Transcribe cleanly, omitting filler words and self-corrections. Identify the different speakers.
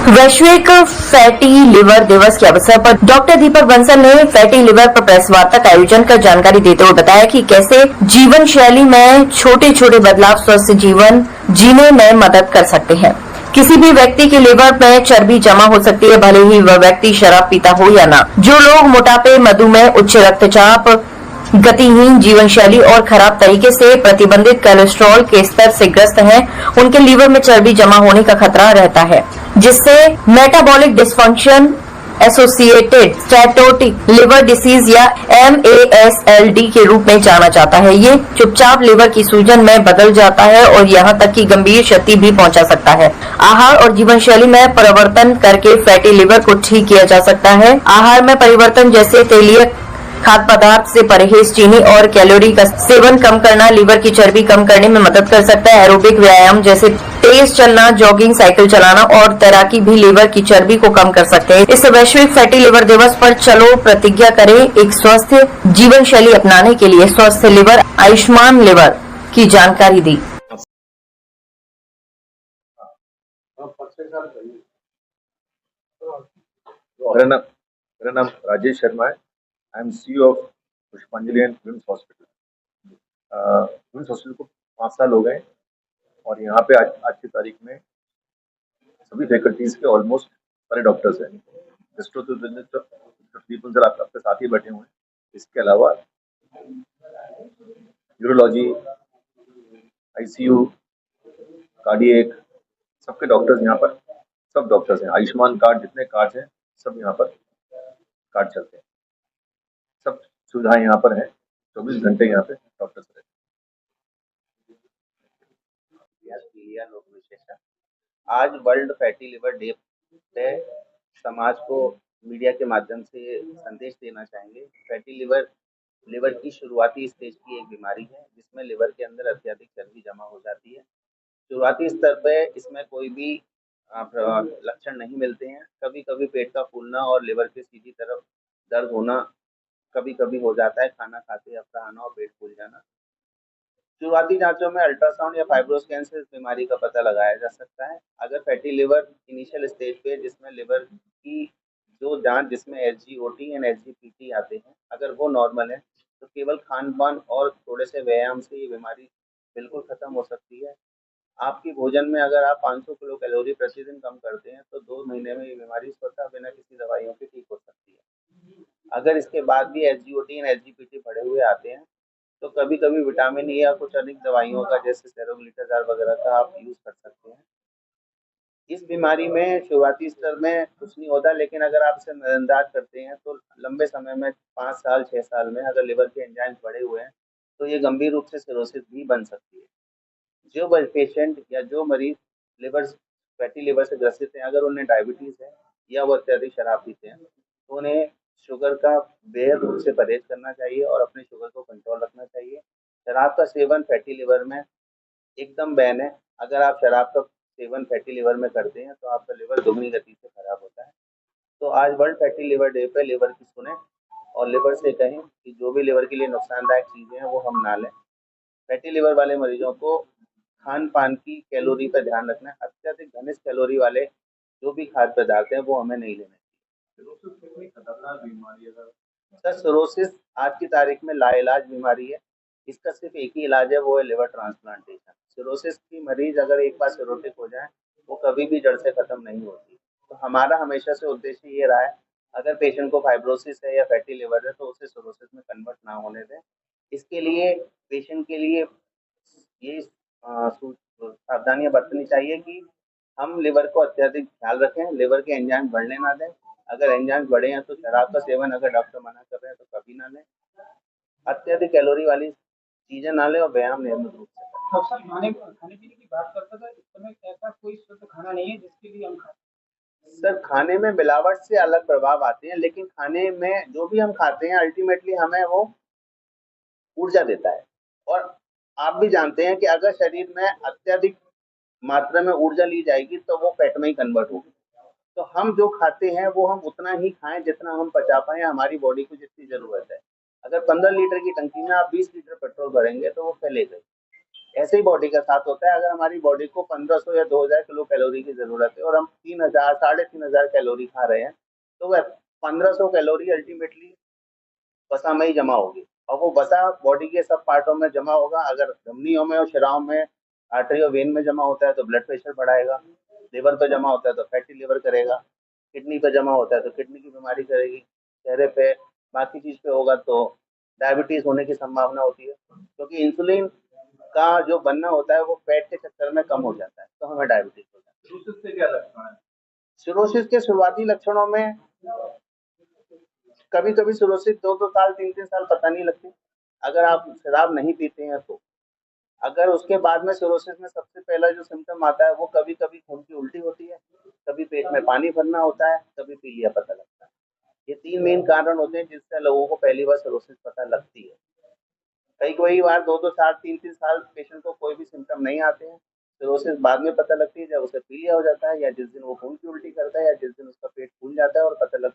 Speaker 1: वैश्विक fatty liver दिवस के अवसर पर डॉक्टर दीपक बंसल ने फैटी लिवर पर प्रेस वार्ता का आयोजन कर जानकारी देते हुए बताया कि कैसे जीवन शैली में छोटे छोटे बदलाव स्वस्थ जीवन जीने में मदद कर सकते हैं। किसी भी व्यक्ति के लिवर में चर्बी जमा हो सकती है, भले ही वह व्यक्ति शराब पीता हो या ना। जो लोग मोटापे, मधुमेह, उच्च रक्तचाप, गतिहीन जीवन शैली और खराब तरीके से प्रतिबंधित कोलेस्ट्रॉल के स्तर से ग्रस्त हैं, उनके लीवर में चर्बी जमा होने का खतरा रहता है, जिससे metabolic dysfunction associated steatotic liver disease या MASLD के रूप में जाना जाता है। ये चुपचाप लिवर की सूजन में बदल जाता है और यहाँ तक कि गंभीर क्षति भी पहुंचा सकता है। आहार और जीवन शैली में परिवर्तन करके फैटी लिवर को ठीक किया जा सकता है। आहार में परिवर्तन जैसे तेलीय खाद्य पदार्थ से परहेज, चीनी और कैलोरी का सेवन कम करना लीवर की चर्बी कम करने में मदद कर सकता है। एरोबिक व्यायाम जैसे तेज चलना, जॉगिंग, साइकिल चलाना और तैराकी भी लीवर की चर्बी को कम कर सकते हैं। इस वैश्विक फैटी लिवर दिवस पर चलो प्रतिज्ञा करें एक स्वस्थ जीवन शैली अपनाने के लिए। स्वस्थ लिवर, आयुष्मान लिवर की जानकारी दी।
Speaker 2: मेरा नाम राजेश शर्मा है। I am CEO of Pushpanjali and VIMS hospital. VIMS hospital को 5 साल हो गए और यहाँ पे आज की तारीख में सभी फैकल्टीज के ऑलमोस्ट सारे डॉक्टर्स हैं। सर आपके साथ ही बैठे हुए हैं। इसके अलावा न्यूरोलॉजी, ICU, कार्डियक, सबके डॉक्टर्स यहाँ पर सब डॉक्टर्स हैं। आयुष्मान कार्ड जितने कार्ड हैं सब यहाँ पर कार्ड चलते हैं। सब सुविधाएं यहाँ पर हैं। 24 घंटे यहाँ पे डॉक्टर्स रहते
Speaker 3: हैं। लोक विशेषण आज वर्ल्ड फैटी लिवर डे पे समाज को मीडिया के माध्यम से संदेश देना चाहेंगे। फैटी लिवर की शुरुआती स्टेज की एक बीमारी है जिसमें लिवर के अंदर अत्यधिक चर्बी जमा हो जाती है। शुरुआती स्तर पे इसमें कोई भी लक्षण नहीं मिलते हैं। कभी कभी पेट का फूलना और लिवर के सीधी तरफ दर्द होना कभी कभी हो जाता है। खाना खाते अफरा आना और पेट फूल जाना। शुरुआती जांचों में अल्ट्रासाउंड या फाइब्रोस्कैन से इस बीमारी का पता लगाया जा सकता है। अगर फैटी लिवर इनिशियल स्टेज पे जिसमें लिवर की जो जांच जिसमें SGOT एंड SGPT आते हैं, अगर वो नॉर्मल है तो केवल खान पान और थोड़े से व्यायाम से ये बीमारी बिल्कुल खत्म हो सकती है। आपकी भोजन में अगर आप 500 किलो कैलोरी प्रतिदिन कम करते हैं तो 2 महीने में ये बीमारी स्वतः बिना किसी दवाइयों के ठीक हो सकती है। अगर इसके बाद भी SGOT एंड SGPT बढ़े हुए आते हैं तो कभी कभी विटामिन E या कुछ अधिक दवाइयों का जैसे सेरोग्लिटाजार वगैरह का आप यूज कर सकते हैं। इस बीमारी में शुरुआती स्तर में कुछ नहीं होता, लेकिन अगर आप इसे नजरअंदाज करते हैं तो लंबे समय में 5 साल 6 साल में अगर लिवर के एंजाइम्स बढ़े हुए हैं तो ये गंभीर रूप से सिरोसिस भी बन सकती है। जो पेशेंट या जो मरीज फैटी लिवर से ग्रसित हैं, अगर उन्हें डायबिटीज है या वो अत्यधिक शराब पीते हैं तो उन्हें शुगर का बेहद रूप से परहेज करना चाहिए और अपने शुगर को कंट्रोल रखना चाहिए। शराब का सेवन फैटी लिवर में एकदम बैन है। अगर आप शराब का सेवन फैटी लिवर में करते हैं तो आपका लिवर दुगनी गति से खराब होता है। तो आज वर्ल्ड फैटी लिवर डे पे लिवर की सुने और लिवर से कहें कि जो भी लिवर के लिए नुकसानदायक चीजें हैं वो हम ना लें। फैटी लिवर वाले मरीजों को खान पान की कैलोरी पर ध्यान रखना है। अत्यधिक घनिष्ठ कैलोरी वाले जो भी खाद्य पदार्थ हैं वो हमें नहीं लेने चाहिए। सर, सिरोसिस आज की तारीख में लाइलाज बीमारी है। इसका सिर्फ एक ही इलाज है, वो है लिवर ट्रांसप्लांटेशन। सिरोसिस की मरीज अगर एक बार सिरोटिक हो जाए वो कभी भी जड़ से खत्म नहीं होती। तो हमारा हमेशा से उद्देश्य ये रहा है, अगर पेशेंट को फाइब्रोसिस है या फैटी लिवर है तो उसे सिरोसिस में कन्वर्ट ना होने दें। इसके लिए पेशेंट के लिए ये सावधानियां बरतनी चाहिए कि हम लिवर को अत्यधिक ख्याल रखें, लिवर के एंजाइम बढ़ने ना दें। अगर एंजाइम बढ़े हैं तो शराब का सेवन अगर डॉक्टर मना कर रहे हैं तो कभी ना लें। अत्यधिक कैलोरी वाली चीजें ना लें और व्यायाम नियमित रूप से करें।
Speaker 4: खाने पीने की बात करता था, इस समय ऐसा कोई शुद्ध खाना नहीं है जिसके लिए हम खाते।
Speaker 3: सर, खाने में मिलावट से अलग प्रभाव आते हैं, लेकिन खाने में जो भी हम खाते हैं अल्टीमेटली हमें वो ऊर्जा देता है। और आप भी जानते हैं कि अगर शरीर में अत्यधिक मात्रा में ऊर्जा ली जाएगी तो वो फैट में ही कन्वर्ट होगी। तो हम जो खाते हैं वो हम उतना ही खाएं जितना हम पचा पाए, हमारी बॉडी को जितनी जरूरत है। अगर 15 लीटर की टंकी में आप 20 लीटर पेट्रोल भरेंगे तो वो फैलेगा। ऐसे ही बॉडी का साथ होता है। अगर हमारी बॉडी को 1500 या 2000 किलो कैलोरी की जरूरत है और हम 3000 3500 कैलोरी खा रहे हैं, तो वह 1500 कैलोरी अल्टीमेटली वसा में ही जमा होगी, और वो वसा बॉडी के सब पार्टों में जमा होगा। अगर धमनियों में और शिराओं में, आर्टरी और वेन में जमा होता है तो ब्लड प्रेशर बढ़ाएगा, लिवर पे जमा होता है तो फैटी लिवर करेगा, किडनी पे जमा होता है तो किडनी की बीमारी करेगी, चेहरे पे बाकी चीज पे होगा तो डायबिटीज होने की संभावना होती है, क्योंकि इंसुलिन का जो बनना होता है वो फैट के चक्कर में कम हो जाता है, तो हमें डायबिटीज हो जाता है।
Speaker 2: सिरोसिस से क्या लक्षण है?
Speaker 3: सिरोसिस के शुरुआती लक्षणों में कभी कभी सिरोसिस 2-2 साल 3-3 साल पता नहीं लगती, अगर आप शराब नहीं पीते हैं तो। अगर उसके बाद में सिरोसिस में सबसे पहला जो सिम्टम आता है वो कभी कभी खून की उल्टी होती है, कभी पेट में पानी भरना होता है, कभी पीलिया पता लगता है। ये 3 मेन कारण होते हैं जिससे लोगों को पहली बार सिरोसिस पता लगती है। कई बार 2-2 साल 3-3 साल पेशेंट को कोई भी सिम्टम नहीं आते हैं, सिरोसिस बाद में पता लगती है जब उसे पीलिया हो जाता है, या जिस दिन वो खून की उल्टी करता है, या जिस दिन उसका पेट फूल जाता है और पता लगता है